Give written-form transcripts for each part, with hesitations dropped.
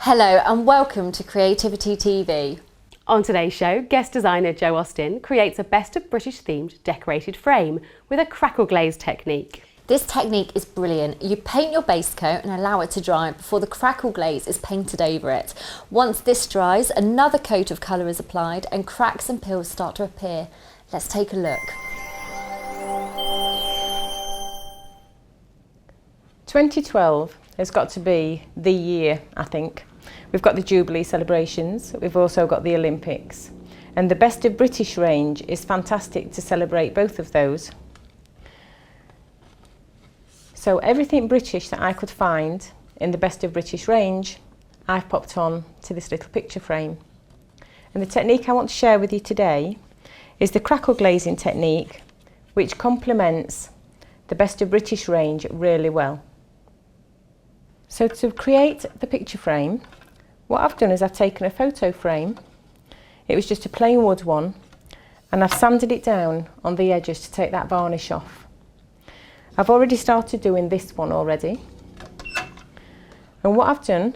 Hello and welcome to Creativity TV. On today's show, guest designer Jo Austin creates a best of British themed decorated frame with a crackle glaze technique. This technique is brilliant. You paint your base coat and allow it to dry before the crackle glaze is painted over it. Once this dries, another coat of colour is applied and cracks and peels start to appear. Let's take a look. 2012 has got to be the year, I think. We've got the Jubilee celebrations, we've also got the Olympics, and the Best of British range is fantastic to celebrate both of those. So everything British that I could find in the Best of British range, I've popped on to this little picture frame. And the technique I want to share with you today is the crackle glazing technique, which complements the Best of British range really well. So to create the picture frame, what I've done is I've taken a photo frame. It was just a plain wood one, and I've sanded it down on the edges to take that varnish off. I've already started doing this one already. And what I've done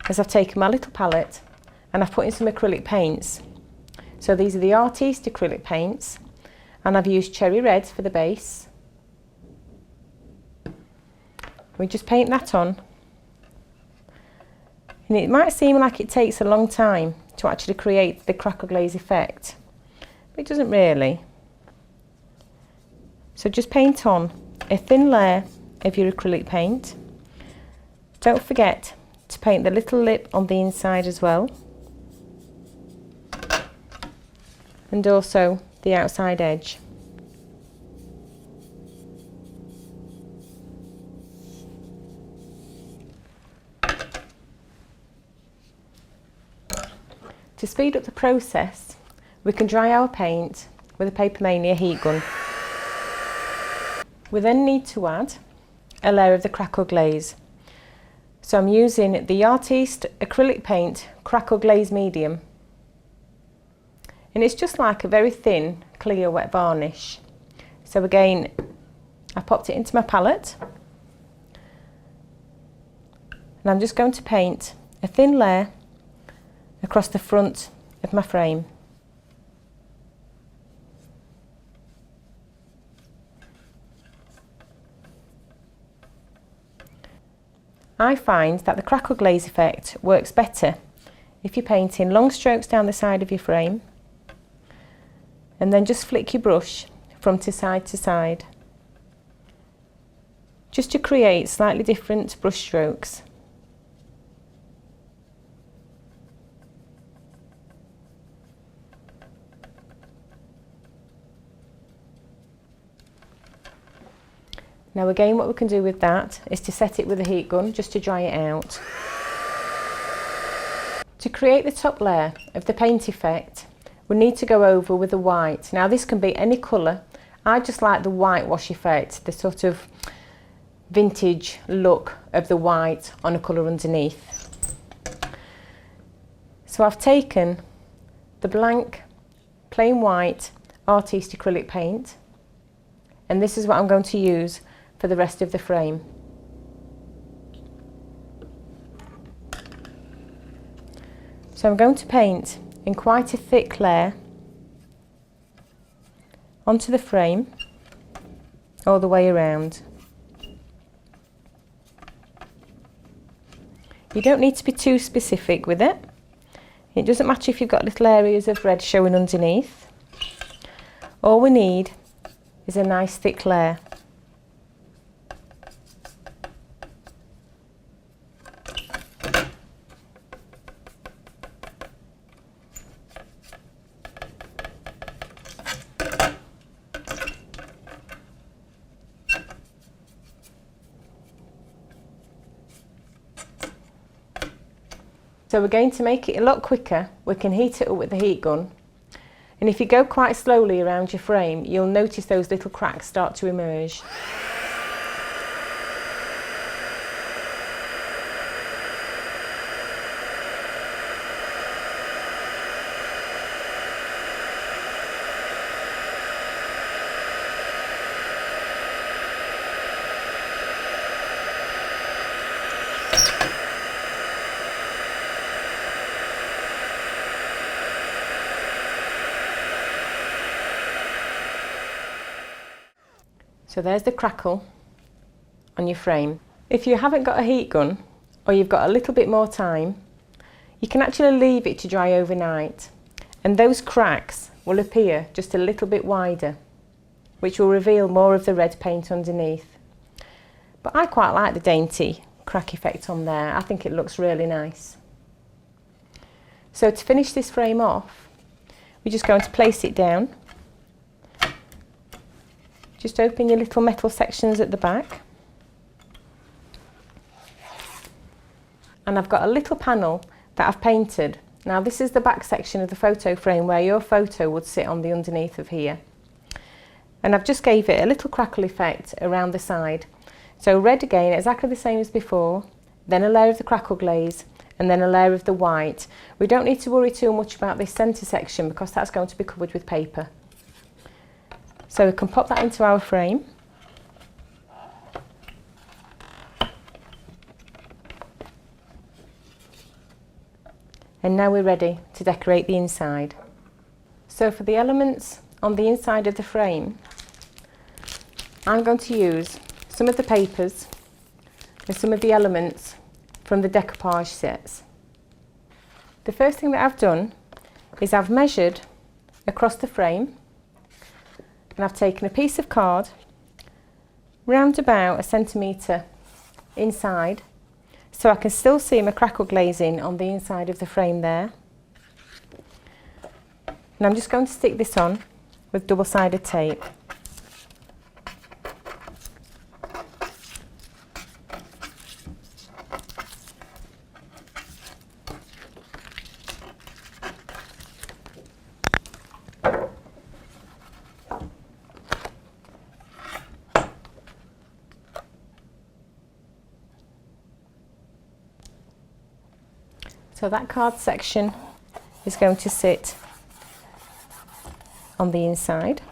is I've taken my little palette and I've put in some acrylic paints. So these are the Artiste acrylic paints, and I've used cherry red for the base. We just paint that on. And it might seem like it takes a long time to actually create the crackle glaze effect, but it doesn't really. So just paint on a thin layer of your acrylic paint. Don't forget to paint the little lip on the inside as well, and also the outside edge. To speed up the process, we can dry our paint with a Paper Mania heat gun. We then need to add a layer of the crackle glaze. So I'm using the Artiste acrylic paint Crackle Glaze Medium. And it's just like a very thin, clear, wet varnish. So again, I popped it into my palette. And I'm just going to paint a thin layer across the front of my frame. I find that the crackle glaze effect works better if you paint in long strokes down the side of your frame and then just flick your brush from side to side, just to create slightly different brush strokes. Now again, what we can do with that is to set it with a heat gun just to dry it out. To create the top layer of the paint effect, we need to go over with a white. Now this can be any colour. I just like the whitewash effect, the sort of vintage look of the white on a colour underneath. So I've taken the blank, plain white Artiste acrylic paint, and this is what I'm going to use for the rest of the frame. So I'm going to paint in quite a thick layer onto the frame all the way around. You don't need to be too specific with it. It doesn't matter if you've got little areas of red showing underneath. All we need is a nice thick layer. So we're going to make it a lot quicker. We can heat it up with the heat gun. And if you go quite slowly around your frame, you'll notice those little cracks start to emerge. So there's the crackle on your frame. If you haven't got a heat gun or you've got a little bit more time, you can actually leave it to dry overnight, and those cracks will appear just a little bit wider, which will reveal more of the red paint underneath. But I quite like the dainty crack effect on there. I think it looks really nice. So to finish this frame off, we're just going to place it down. Just open your little metal sections at the back. And I've got a little panel that I've painted. Now this is the back section of the photo frame where your photo would sit on the underneath of here. And I've just gave it a little crackle effect around the side. So red again, exactly the same as before, then a layer of the crackle glaze, and then a layer of the white. We don't need to worry too much about this centre section because that's going to be covered with paper. So we can pop that into our frame. And now we're ready to decorate the inside. So for the elements on the inside of the frame, I'm going to use some of the papers and some of the elements from the decoupage sets. The first thing that I've done is I've measured across the frame, and I've taken a piece of card round about 1 centimetre inside, so I can still see my crackle glazing on the inside of the frame there. And I'm just going to stick this on with double-sided tape. So that card section is going to sit on the inside.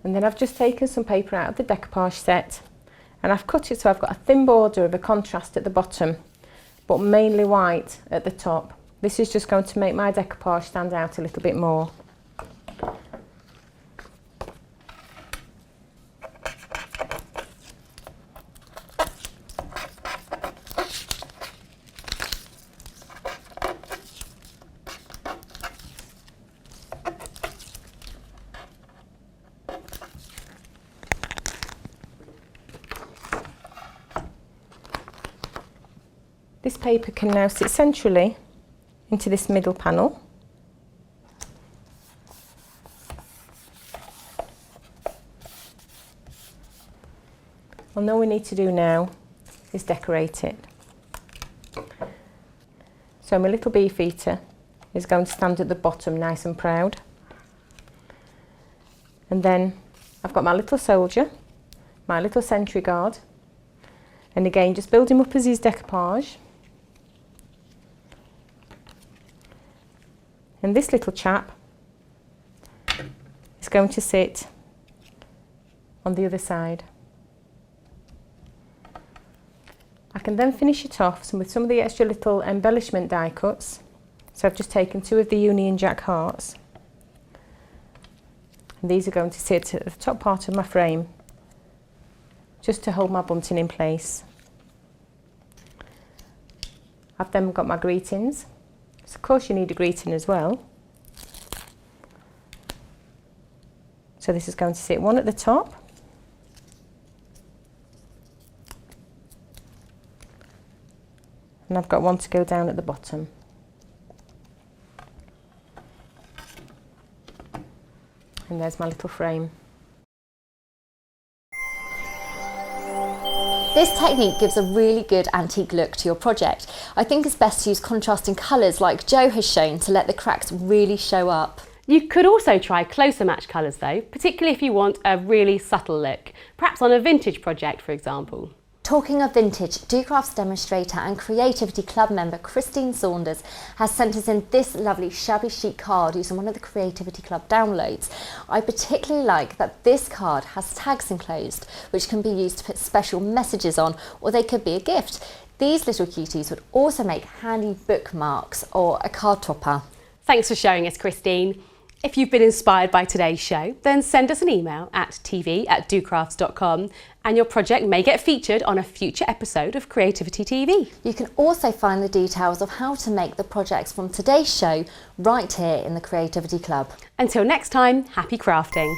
And then I've just taken some paper out of the decoupage set, and I've cut it so I've got a thin border of a contrast at the bottom, but mainly white at the top. This is just going to make my decoupage stand out a little bit more. This paper can now sit centrally into this middle panel. And all we need to do now is decorate it. So my little beefeater is going to stand at the bottom nice and proud. And then I've got my little soldier, my little sentry guard, and again just build him up as his decoupage. And this little chap is going to sit on the other side. I can then finish it off with some of the extra little embellishment die cuts. So I've just taken 2 of the Union Jack hearts. And these are going to sit at the top part of my frame, just to hold my bunting in place. I've then got my greetings. So of course you need a greeting as well. So this is going to sit one at the top, and I've got one to go down at the bottom. And there's my little frame. This technique gives a really good antique look to your project. I think it's best to use contrasting colours like Jo has shown to let the cracks really show up. You could also try closer match colours though, particularly if you want a really subtle look, perhaps on a vintage project for example. Talking of vintage, docrafts demonstrator and Creativity Club member Christine Saunders has sent us in this lovely shabby chic card using one of the Creativity Club downloads. I particularly like that this card has tags enclosed, which can be used to put special messages on, or they could be a gift. These little cuties would also make handy bookmarks or a card topper. Thanks for showing us, Christine. If you've been inspired by today's show, then send us an email at tv@docrafts.com and your project may get featured on a future episode of Creativity TV. You can also find the details of how to make the projects from today's show right here in the Creativity Club. Until next time, happy crafting.